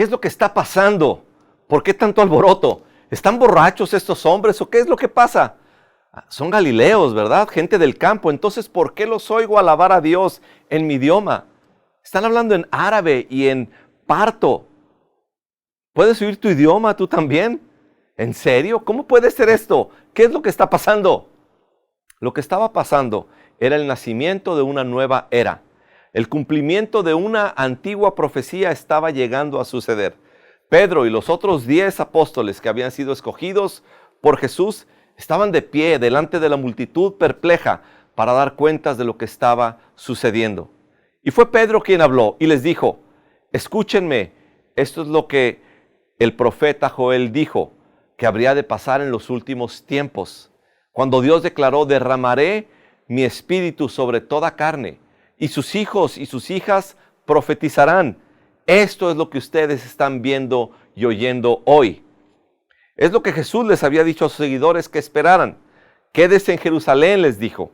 ¿Qué es lo que está pasando? ¿Por qué tanto alboroto? ¿Están borrachos estos hombres o qué es lo que pasa? Son galileos, ¿verdad? Gente del campo. Entonces, ¿por qué los oigo alabar a Dios en mi idioma? Están hablando en árabe y en parto. ¿Puedes oír tu idioma tú también? ¿En serio? ¿Cómo puede ser esto? ¿Qué es lo que está pasando? Lo que estaba pasando era el nacimiento de una nueva era. El cumplimiento de una antigua profecía estaba llegando a suceder. Pedro y los otros 10 apóstoles que habían sido escogidos por Jesús estaban de pie delante de la multitud perpleja para dar cuentas de lo que estaba sucediendo. Y fue Pedro quien habló y les dijo, escúchenme, esto es lo que el profeta Joel dijo, que habría de pasar en los últimos tiempos, cuando Dios declaró, derramaré mi espíritu sobre toda carne, y sus hijos y sus hijas profetizarán. Esto es lo que ustedes están viendo y oyendo hoy. Es lo que Jesús les había dicho a sus seguidores que esperaran. Quédense en Jerusalén, les dijo,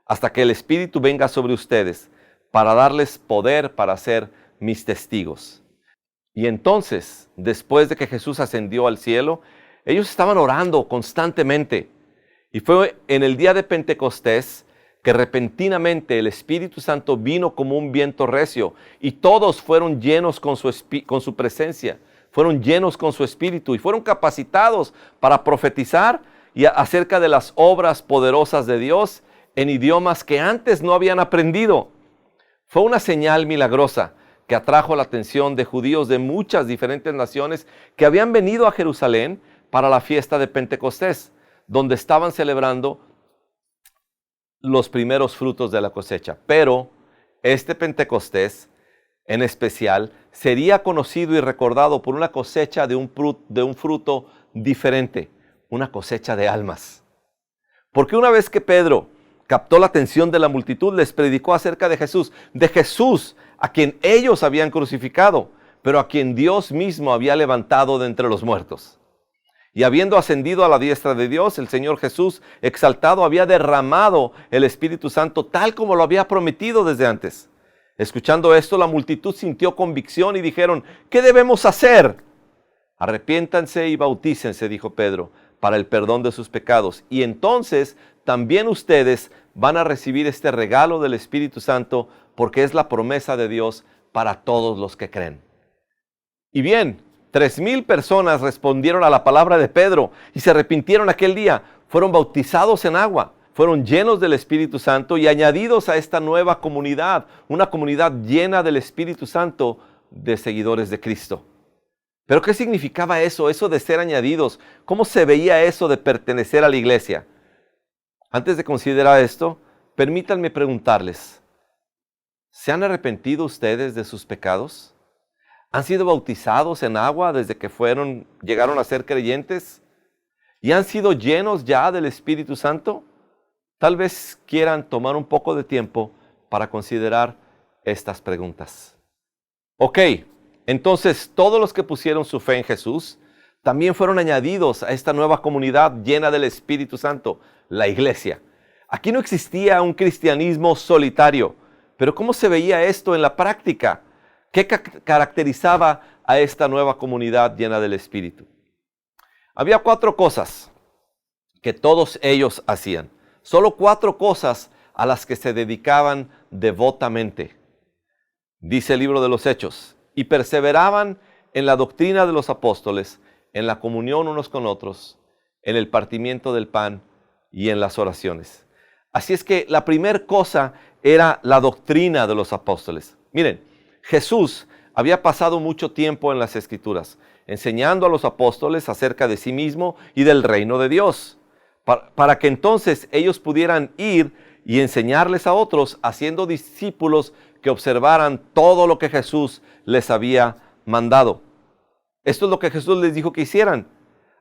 hasta que el Espíritu venga sobre ustedes, para darles poder para ser mis testigos. Y entonces, después de que Jesús ascendió al cielo, ellos estaban orando constantemente. Y fue en el día de Pentecostés que repentinamente el Espíritu Santo vino como un viento recio y todos fueron llenos con su presencia, fueron llenos con su Espíritu y fueron capacitados para profetizar y acerca de las obras poderosas de Dios en idiomas que antes no habían aprendido. Fue una señal milagrosa que atrajo la atención de judíos de muchas diferentes naciones que habían venido a Jerusalén para la fiesta de Pentecostés, donde estaban celebrando los primeros frutos de la cosecha. Pero este Pentecostés, en especial, sería conocido y recordado por una cosecha de un fruto diferente, una cosecha de almas. Porque una vez que Pedro captó la atención de la multitud, les predicó acerca de Jesús, a quien ellos habían crucificado, pero a quien Dios mismo había levantado de entre los muertos. Y habiendo ascendido a la diestra de Dios, el Señor Jesús, exaltado, había derramado el Espíritu Santo tal como lo había prometido desde antes. Escuchando esto, la multitud sintió convicción y dijeron, ¿qué debemos hacer? Arrepiéntanse y bautícense, dijo Pedro, para el perdón de sus pecados. Y entonces también ustedes van a recibir este regalo del Espíritu Santo, porque es la promesa de Dios para todos los que creen. Y bien, 3,000 personas respondieron a la palabra de Pedro y se arrepintieron aquel día. Fueron bautizados en agua, fueron llenos del Espíritu Santo y añadidos a esta nueva comunidad, una comunidad llena del Espíritu Santo de seguidores de Cristo. ¿Pero qué significaba eso de ser añadidos? ¿Cómo se veía eso de pertenecer a la iglesia? Antes de considerar esto, permítanme preguntarles, ¿se han arrepentido ustedes de sus pecados? ¿Han sido bautizados en agua desde que llegaron a ser creyentes? ¿Y han sido llenos ya del Espíritu Santo? Tal vez quieran tomar un poco de tiempo para considerar estas preguntas. Ok, entonces todos los que pusieron su fe en Jesús también fueron añadidos a esta nueva comunidad llena del Espíritu Santo, la iglesia. Aquí no existía un cristianismo solitario, pero ¿cómo se veía esto en la práctica? ¿Qué caracterizaba a esta nueva comunidad llena del Espíritu? Había 4 cosas que todos ellos hacían. Solo 4 cosas a las que se dedicaban devotamente. Dice el libro de los Hechos, y perseveraban en la doctrina de los apóstoles, en la comunión unos con otros, en el partimiento del pan y en las oraciones. Así es que la primera cosa era la doctrina de los apóstoles. Miren, Jesús había pasado mucho tiempo en las Escrituras, enseñando a los apóstoles acerca de sí mismo y del reino de Dios, para que entonces ellos pudieran ir y enseñarles a otros, haciendo discípulos que observaran todo lo que Jesús les había mandado. Esto es lo que Jesús les dijo que hicieran.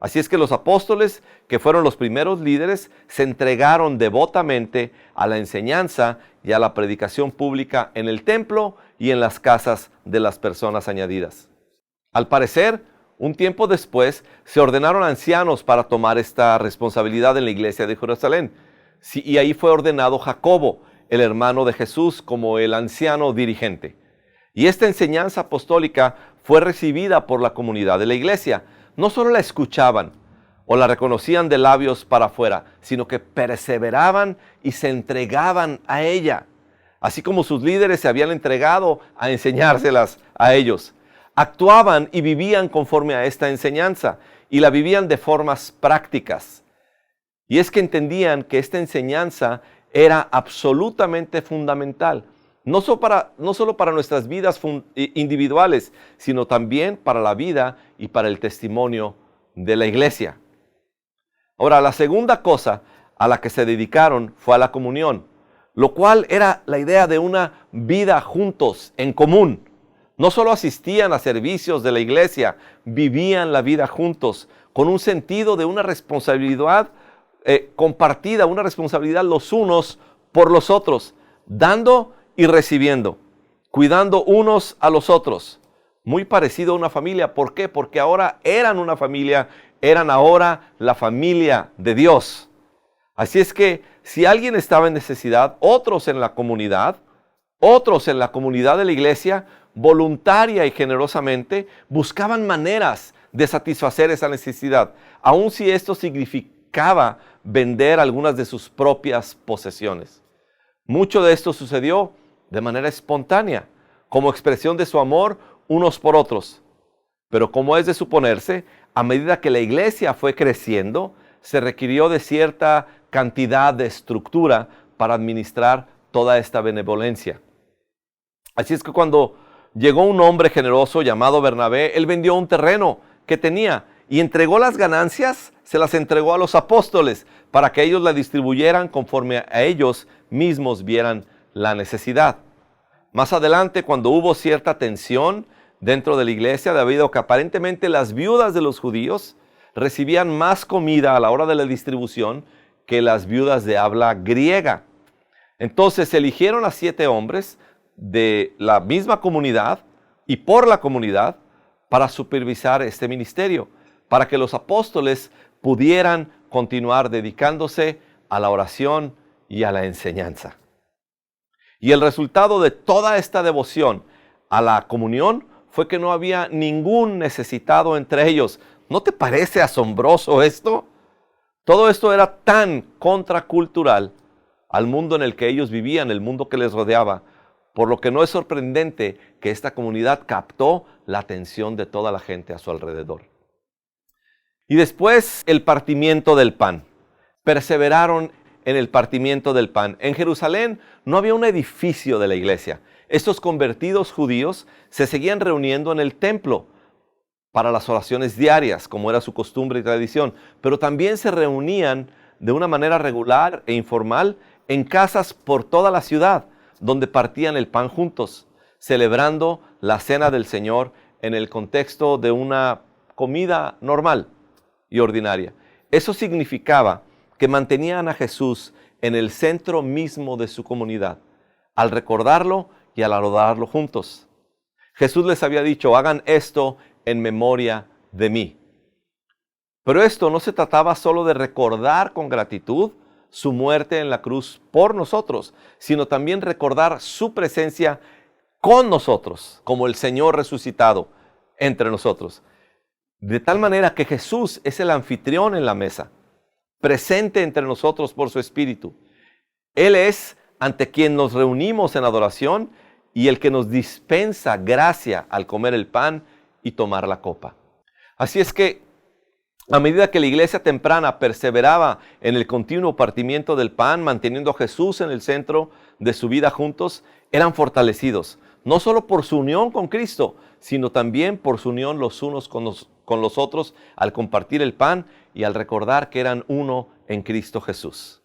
Así es que los apóstoles, que fueron los primeros líderes, se entregaron devotamente a la enseñanza y a la predicación pública en el templo y en las casas de las personas añadidas. Al parecer, un tiempo después, se ordenaron ancianos para tomar esta responsabilidad en la iglesia de Jerusalén. Sí, y ahí fue ordenado Jacobo, el hermano de Jesús, como el anciano dirigente. Y esta enseñanza apostólica fue recibida por la comunidad de la iglesia. No solo la escuchaban o la reconocían de labios para afuera, sino que perseveraban y se entregaban a ella, así como sus líderes se habían entregado a enseñárselas a ellos. Actuaban y vivían conforme a esta enseñanza y la vivían de formas prácticas. Y es que entendían que esta enseñanza era absolutamente fundamental, no solo para nuestras vidas individuales, sino también para la vida y para el testimonio de la iglesia. Ahora, la segunda cosa a la que se dedicaron fue a la comunión, lo cual era la idea de una vida juntos, en común. No solo asistían a servicios de la iglesia, vivían la vida juntos, con un sentido de una responsabilidad compartida, una responsabilidad los unos por los otros, dando y recibiendo, cuidando unos a los otros. Muy parecido a una familia. ¿Por qué? Porque ahora eran una familia, eran ahora la familia de Dios. Así es que si alguien estaba en necesidad, otros en la comunidad de la iglesia, voluntaria y generosamente, buscaban maneras de satisfacer esa necesidad, aun si esto significaba vender algunas de sus propias posesiones. Mucho de esto sucedió de manera espontánea, como expresión de su amor unos por otros. Pero como es de suponerse, a medida que la iglesia fue creciendo, se requirió de cierta cantidad de estructura para administrar toda esta benevolencia. Así es que cuando llegó un hombre generoso llamado Bernabé, él vendió un terreno que tenía y entregó las ganancias, se las entregó a los apóstoles para que ellos la distribuyeran conforme a ellos mismos vieran la necesidad. Más adelante, cuando hubo cierta tensión dentro de la iglesia, debido a que aparentemente las viudas de los judíos recibían más comida a la hora de la distribución que las viudas de habla griega. Entonces se eligieron a 7 hombres de la misma comunidad y por la comunidad para supervisar este ministerio, para que los apóstoles pudieran continuar dedicándose a la oración y a la enseñanza. Y el resultado de toda esta devoción a la comunión fue que no había ningún necesitado entre ellos. ¿No te parece asombroso esto? Todo esto era tan contracultural al mundo en el que ellos vivían, el mundo que les rodeaba, por lo que no es sorprendente que esta comunidad captó la atención de toda la gente a su alrededor. Y después el partimiento del pan. Perseveraron en el partimiento del pan. En Jerusalén no había un edificio de la iglesia. Estos convertidos judíos se seguían reuniendo en el templo para las oraciones diarias, como era su costumbre y tradición, pero también se reunían de una manera regular e informal en casas por toda la ciudad, donde partían el pan juntos, celebrando la cena del Señor en el contexto de una comida normal y ordinaria. Eso significaba que mantenían a Jesús en el centro mismo de su comunidad, al recordarlo y al adorarlo juntos. Jesús les había dicho, hagan esto en memoria de mí. Pero esto no se trataba solo de recordar con gratitud su muerte en la cruz por nosotros, sino también recordar su presencia con nosotros, como el Señor resucitado entre nosotros. De tal manera que Jesús es el anfitrión en la mesa, presente entre nosotros por su Espíritu. Él es ante quien nos reunimos en adoración y el que nos dispensa gracia al comer el pan y tomar la copa. Así es que a medida que la iglesia temprana perseveraba en el continuo partimiento del pan, manteniendo a Jesús en el centro de su vida juntos, eran fortalecidos, no solo por su unión con Cristo, sino también por su unión los unos con los otros al compartir el pan y al recordar que eran uno en Cristo Jesús.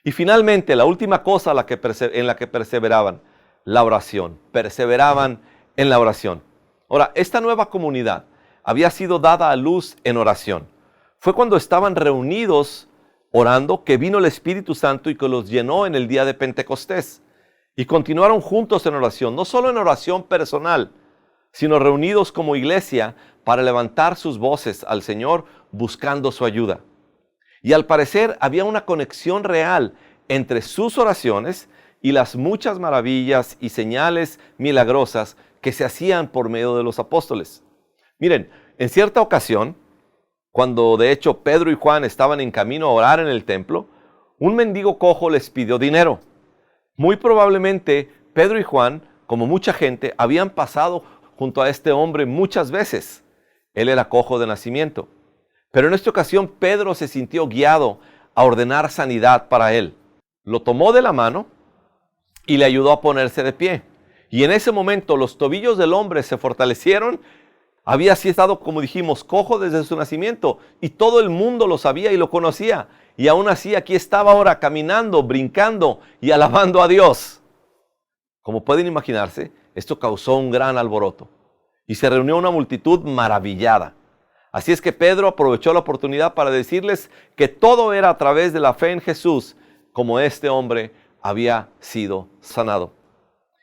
Y finalmente, la última cosa en la que perseveraban, la oración. Perseveraban en la oración. Ahora, esta nueva comunidad había sido dada a luz en oración. Fue cuando estaban reunidos orando que vino el Espíritu Santo y que los llenó en el día de Pentecostés. Y continuaron juntos en oración, no solo en oración personal, sino reunidos como iglesia para levantar sus voces al Señor buscando su ayuda. Y al parecer había una conexión real entre sus oraciones y las muchas maravillas y señales milagrosas que se hacían por medio de los apóstoles. Miren, en cierta ocasión, cuando de hecho Pedro y Juan estaban en camino a orar en el templo, un mendigo cojo les pidió dinero. Muy probablemente Pedro y Juan, como mucha gente, habían pasado junto a este hombre muchas veces. Él era cojo de nacimiento. Pero en esta ocasión Pedro se sintió guiado a ordenar sanidad para él. Lo tomó de la mano y le ayudó a ponerse de pie. Y en ese momento los tobillos del hombre se fortalecieron. Había así estado, como dijimos, cojo desde su nacimiento y todo el mundo lo sabía y lo conocía. Y aún así aquí estaba ahora caminando, brincando y alabando a Dios. Como pueden imaginarse, esto causó un gran alboroto y se reunió una multitud maravillada. Así es que Pedro aprovechó la oportunidad para decirles que todo era a través de la fe en Jesús, como este hombre había sido sanado.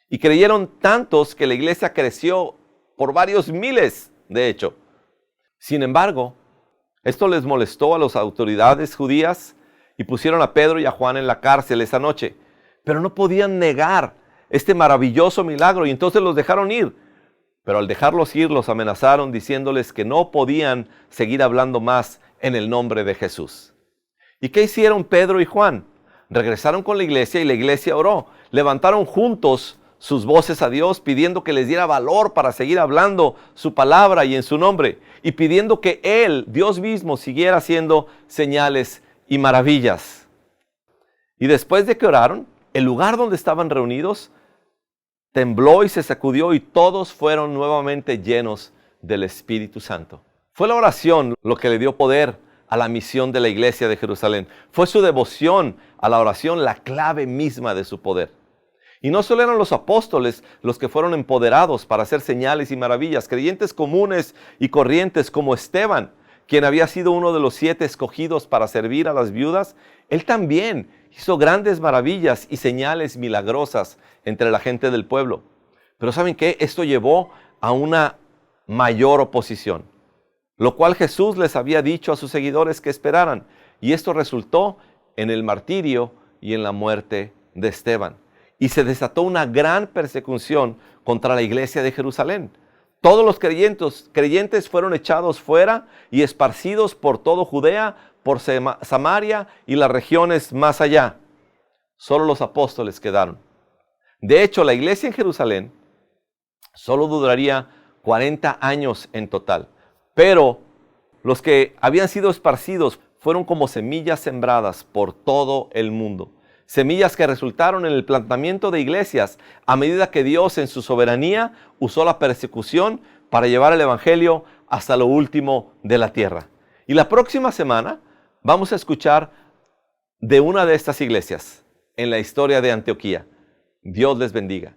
Y creyeron tantos que la iglesia creció por varios miles, de hecho. Sin embargo, esto les molestó a las autoridades judías y pusieron a Pedro y a Juan en la cárcel esa noche. Pero no podían negar este maravilloso milagro y entonces los dejaron ir. Pero al dejarlos ir, los amenazaron diciéndoles que no podían seguir hablando más en el nombre de Jesús. ¿Y qué hicieron Pedro y Juan? Regresaron con la iglesia y la iglesia oró. Levantaron juntos sus voces a Dios pidiendo que les diera valor para seguir hablando su palabra y en su nombre. Y pidiendo que Él, Dios mismo, siguiera haciendo señales y maravillas. Y después de que oraron, el lugar donde estaban reunidos tembló y se sacudió y todos fueron nuevamente llenos del Espíritu Santo. Fue la oración lo que le dio poder a la misión de la iglesia de Jerusalén. Fue su devoción a la oración la clave misma de su poder. Y no solo eran los apóstoles los que fueron empoderados para hacer señales y maravillas, creyentes comunes y corrientes como Esteban, quien había sido uno de los 7 escogidos para servir a las viudas, él también hizo grandes maravillas y señales milagrosas entre la gente del pueblo. Pero ¿saben qué? Esto llevó a una mayor oposición, lo cual Jesús les había dicho a sus seguidores que esperaran. Y esto resultó en el martirio y en la muerte de Esteban. Y se desató una gran persecución contra la iglesia de Jerusalén. Todos los creyentes fueron echados fuera y esparcidos por todo Judea, por Samaria y las regiones más allá. Solo los apóstoles quedaron. De hecho, la iglesia en Jerusalén solo duraría 40 años en total. Pero los que habían sido esparcidos fueron como semillas sembradas por todo el mundo. Semillas que resultaron en el plantamiento de iglesias a medida que Dios en su soberanía usó la persecución para llevar el evangelio hasta lo último de la tierra. Y la próxima semana vamos a escuchar de una de estas iglesias en la historia de Antioquía. Dios les bendiga.